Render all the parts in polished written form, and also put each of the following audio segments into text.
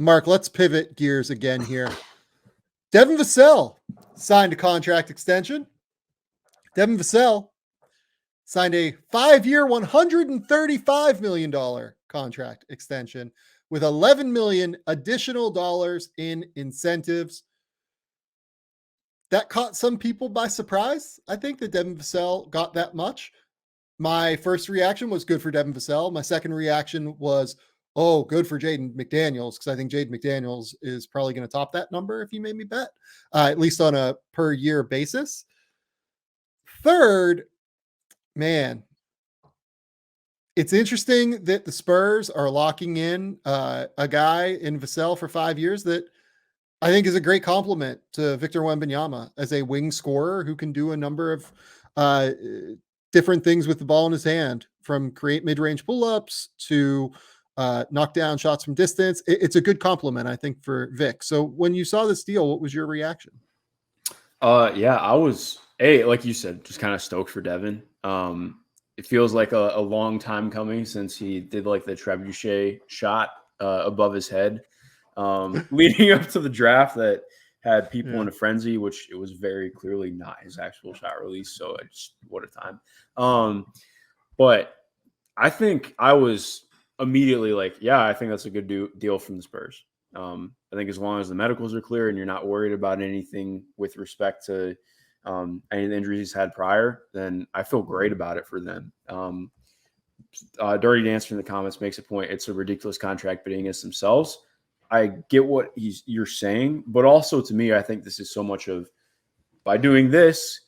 Mark, let's pivot gears again here. Devin Vassell signed a contract extension. Devin Vassell signed a 5-year, $135 million contract extension with $11 million additional dollars in incentives. That caught some people by surprise. I think that Devin Vassell got that much. My first reaction was good for Devin Vassell. My second reaction was, oh, good for Jaden McDaniels, because I think Jaden McDaniels is probably going to top that number if you made me bet, at least on a per year basis. Third, man, it's interesting that the Spurs are locking in a guy in Vassell for 5 years that I think is a great compliment to Victor Wembanyama as a wing scorer who can do a number of different things with the ball in his hand, from create mid-range pull-ups to knock down shots from distance. It's a good compliment, I think, for Vic. So when you saw this deal, what was your reaction? Yeah, I was, like you said, just kind of stoked for Devin. It feels like a long time coming since he did like the trebuchet shot above his head leading up to the draft that had people in a frenzy, which it was very clearly not his actual shot release. So what a time. But I think I was immediately like, yeah, I think that's a good deal from the Spurs. I think as long as the medicals are clear and you're not worried about anything with respect to any of the injuries he's had prior, then I feel great about it for them. Dirty Dancer in the comments makes a point. It's a ridiculous contract bidding against themselves. I get what you're saying, but also to me, I think this is so much of, by doing this,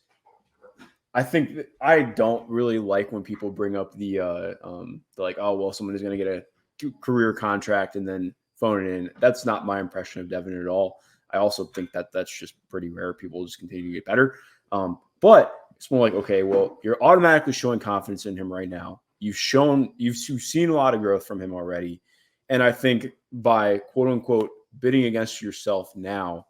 I think that I don't really like when people bring up the like, oh, well, someone is going to get a career contract and then phone it in. That's not my impression of Devin at all. I also think that that's just pretty rare. People just continue to get better. But it's more like, okay, well, you're automatically showing confidence in him right now. You've seen a lot of growth from him already. And I think by quote unquote bidding against yourself now,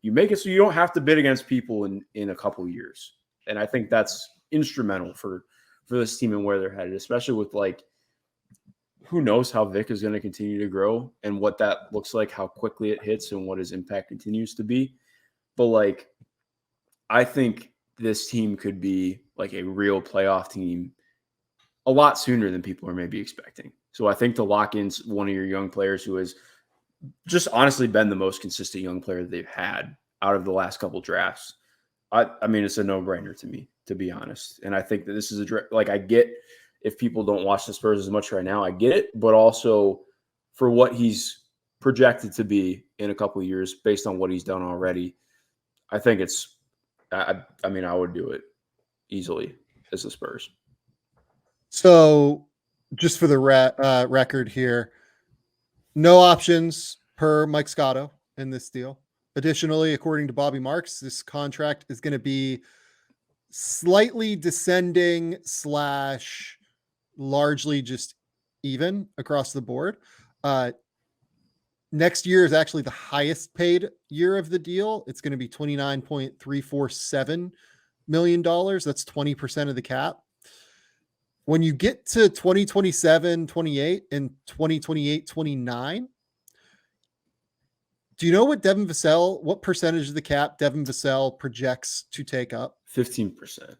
you make it so you don't have to bid against people in a couple of years. And I think that's instrumental for this team and where they're headed, especially with like, who knows how Vic is going to continue to grow and what that looks like, how quickly it hits and what his impact continues to be. But like, I think this team could be like a real playoff team a lot sooner than people are maybe expecting. So I think to lock in one of your young players who has just honestly been the most consistent young player that they've had out of the last couple drafts, I mean, it's a no-brainer to me, to be honest. And I think that this is like, I get if people don't watch the Spurs as much right now, I get it, but also for what he's projected to be in a couple of years based on what he's done already, I think it's, I mean, I would do it easily as the Spurs. So just for the record here, no options per Mike Scotto in this deal. Additionally, according to Bobby Marks, this contract is going to be slightly descending / largely just even across the board. Next year is actually the highest paid year of the deal. It's going to be $29.347 million. That's 20% of the cap. When you get to 2027, 28 and 2028, 29, do you know what percentage of the cap Devin Vassell projects to take up? 15%.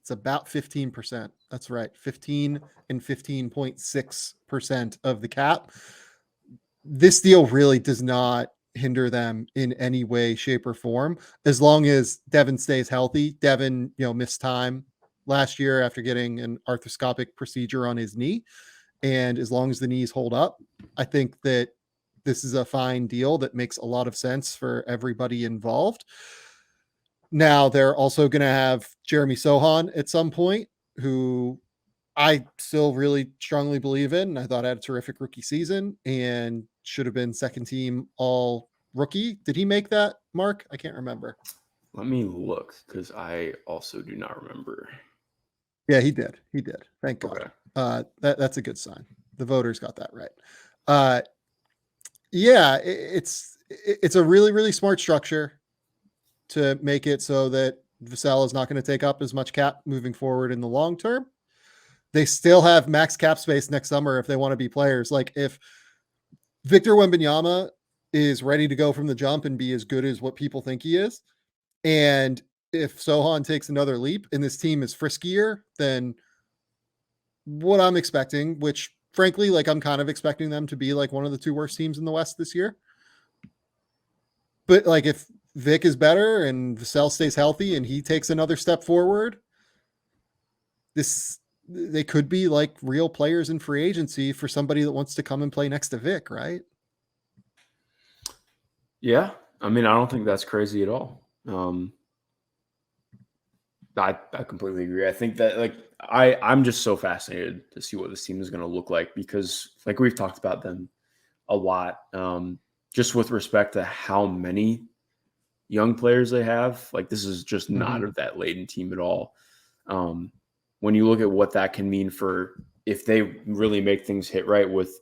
It's about 15%. That's right. 15 and 15.6% of the cap. This deal really does not hinder them in any way, shape, or form, as long as Devin stays healthy. Devin, missed time last year after getting an arthroscopic procedure on his knee. And as long as the knees hold up, I think that this is a fine deal that makes a lot of sense for everybody involved. Now, they're also going to have Jeremy Sochan at some point, who I still really strongly believe in. I thought had a terrific rookie season and should have been second team all rookie. Did he make that, Mark? I can't remember. Let me look, because I also do not remember. Yeah, he did. Thank God. Okay. That's a good sign. The voters got that right. Yeah, it's a really, really smart structure to make it so that Vassell is not going to take up as much cap moving forward in the long term. They still have max cap space next summer if they want to be players. Like if Victor Wembanyama is ready to go from the jump and be as good as what people think he is. And if Sochan takes another leap and this team is friskier than what I'm expecting, which frankly, like I'm kind of expecting them to be like one of the 2 worst teams in the West this year. But like if Vic is better and Vassell stays healthy and he takes another step forward, they could be like real players in free agency for somebody that wants to come and play next to Vic, right? Yeah. I mean, I don't think that's crazy at all. I completely agree. I think that like I'm just so fascinated to see what this team is going to look like because like we've talked about them a lot, just with respect to how many young players they have. Like this is just not that laden team at all. When you look at what that can mean for if they really make things hit right with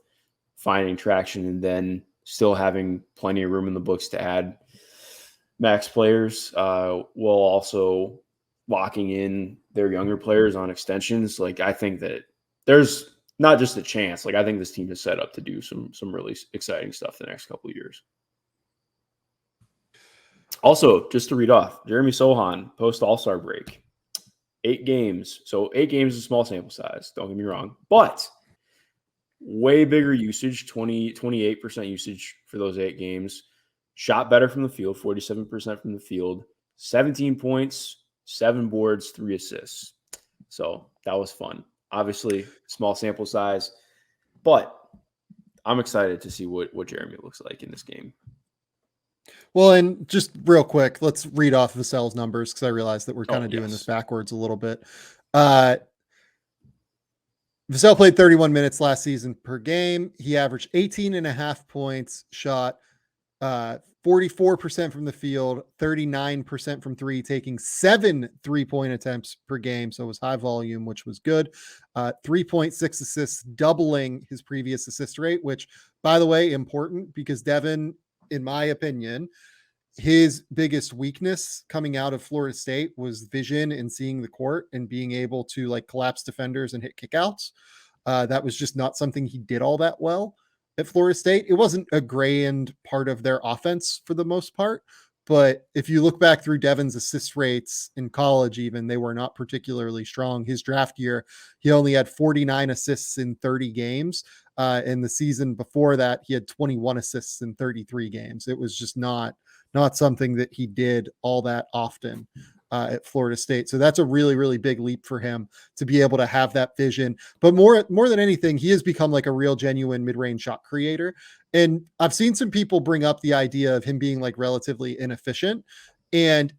finding traction and then still having plenty of room in the books to add max players, while also locking in their younger players on extensions. Like I think that there's not just a chance. Like I think this team is set up to do some really exciting stuff the next couple of years. Also, just to read off, Jeremy Sochan post All-Star break, 8 games. So 8 games is a small sample size. Don't get me wrong, but way bigger usage, 28% usage for those 8 games. Shot better from the field, 47% from the field, 17 points, 7 boards, 3 assists. So that was fun. Obviously, small sample size, but I'm excited to see what Jeremy looks like in this game. Well, and just real quick, let's read off Vassell's numbers because I realize that we're kind of doing this backwards a little bit. Vassell played 31 minutes last season per game. He averaged 18.5 points, shot 44% from the field, 39% from 3, taking 7 3-point attempts per game. So it was high volume, which was good. 3.6 assists, doubling his previous assist rate, which, by the way, important because Devin, in my opinion, his biggest weakness coming out of Florida State was vision and seeing the court and being able to like collapse defenders and hit kickouts. That was just not something he did all that well at Florida State. It wasn't a grand part of their offense for the most part, but if you look back through Devin's assist rates in college, even they were not particularly strong. His draft year, he only had 49 assists in 30 games. In the season before that, he had 21 assists in 33 games. It was just not something that he did all that often at Florida State. So that's a really, really big leap for him to be able to have that vision. But more than anything, he has become like a real genuine mid-range shot creator. And I've seen some people bring up the idea of him being like relatively inefficient. And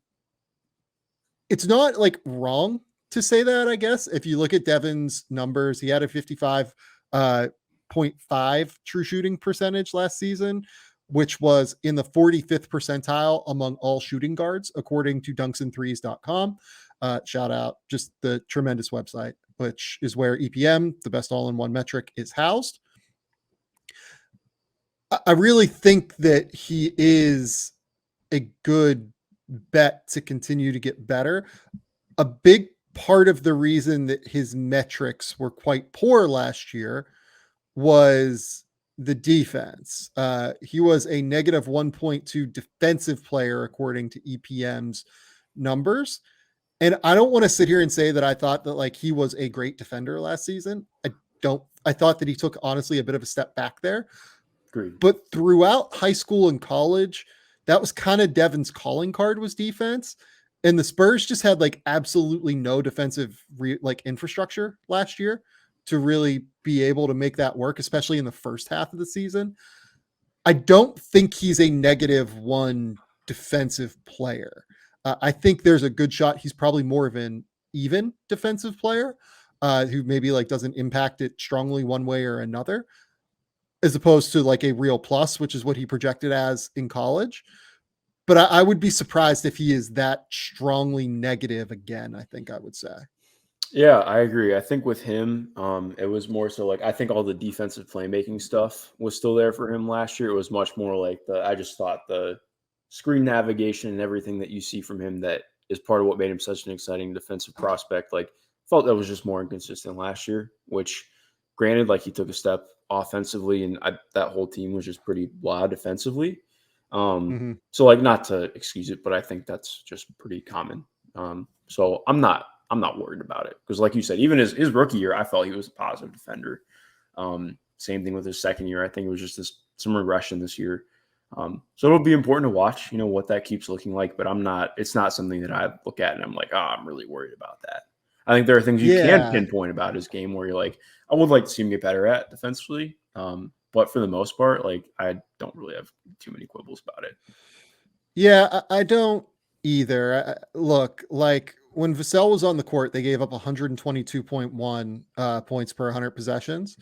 it's not like wrong to say that, I guess. If you look at Devin's numbers, he had a 55.5 true shooting percentage last season, which was in the 45th percentile among all shooting guards, according to dunksandthrees.com. Shout out, just the tremendous website, which is where EPM, the best all-in-one metric, is housed. I really think that he is a good bet to continue to get better. A big part of the reason that his metrics were quite poor last year was the defense. He was a negative 1.2 defensive player, according to EPM's numbers. And I don't want to sit here and say that I thought that like he was a great defender last season. I thought that he took honestly a bit of a step back there. Agreed. But throughout high school and college, that was kind of Devin's calling card was defense. And the Spurs just had like absolutely no defensive infrastructure last year to really be able to make that work, especially in the first half of the season. I don't think he's a -1 defensive player. I think there's a good shot he's probably more of an even defensive player who maybe like doesn't impact it strongly one way or another, as opposed to like a real plus, which is what he projected as in college. But I would be surprised if he is that strongly negative again, I think I would say. Yeah, I agree. I think with him, it was more so like I think all the defensive playmaking stuff was still there for him last year. It was much more like I just thought the screen navigation and everything that you see from him that is part of what made him such an exciting defensive prospect. Like felt that was just more inconsistent last year, which granted, like he took a step offensively, and that whole team was just pretty blah defensively. Mhm. So like, not to excuse it, but I think that's just pretty common. So I'm not worried about it, because like you said, even his rookie year, I felt he was a positive defender. Same thing with his second year. I think it was just some regression this year. So it'll be important to watch, what that keeps looking like, but it's not something that I look at and I'm like, oh, I'm really worried about that. I think there are things you can Yeah. pinpoint about his game where you're like, I would like to see him get better at defensively. But for the most part, like, I don't really have too many quibbles about it. Yeah, I don't either. Look, like when Vassell was on the court, they gave up 122.1 points per 100 possessions.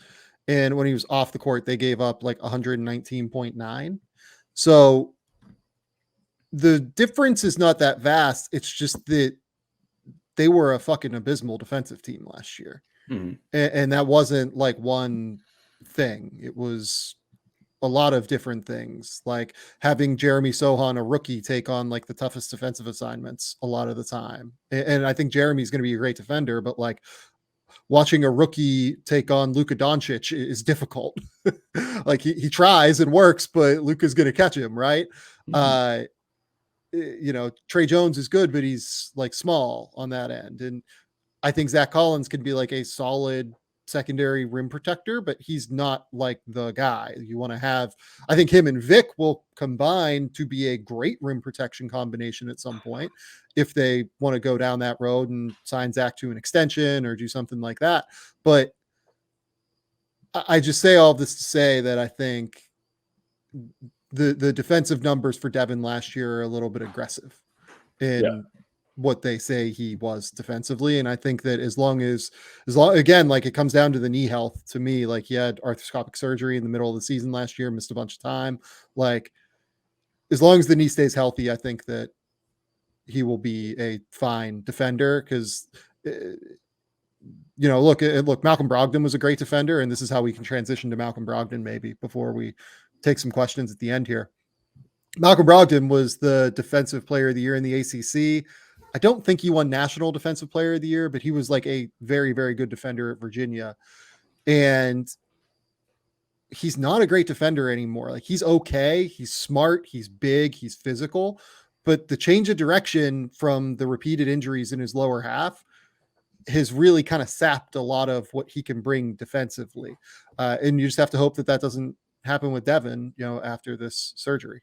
And when he was off the court, they gave up like 119.9. So the difference is not that vast. It's just that they were a fucking abysmal defensive team last year. Mm-hmm. And that wasn't like one thing. It was a lot of different things, like having Jeremy Sochan, a rookie, take on like the toughest defensive assignments a lot of the time. And I think Jeremy's going to be a great defender, but like watching a rookie take on Luka Doncic is difficult. Like he tries and works, but Luka's going to catch him, right? Mm-hmm. Trey Jones is good, but he's like small on that end. And I think Zach Collins could be like a solid secondary rim protector, but he's not like the guy you want to have. I think him and Vic will combine to be a great rim protection combination at some point if they want to go down that road and sign Zach to an extension or do something like that. But I just say all this to say that I think the defensive numbers for Devin last year are a little bit aggressive in what they say he was defensively. And I think that as long again, like it comes down to the knee health to me, like he had arthroscopic surgery in the middle of the season last year, missed a bunch of time. Like as long as the knee stays healthy, I think that he will be a fine defender. Cause look, Malcolm Brogdon was a great defender, and this is how we can transition to Malcolm Brogdon maybe before we take some questions at the end here. Malcolm Brogdon was the defensive player of the year in the ACC. I don't think he won National Defensive Player of the Year, but he was like a very, very good defender at Virginia. And he's not a great defender anymore. Like he's okay. He's smart. He's big. He's physical. But the change of direction from the repeated injuries in his lower half has really kind of sapped a lot of what he can bring defensively. And you just have to hope that doesn't happen with Devin, after this surgery.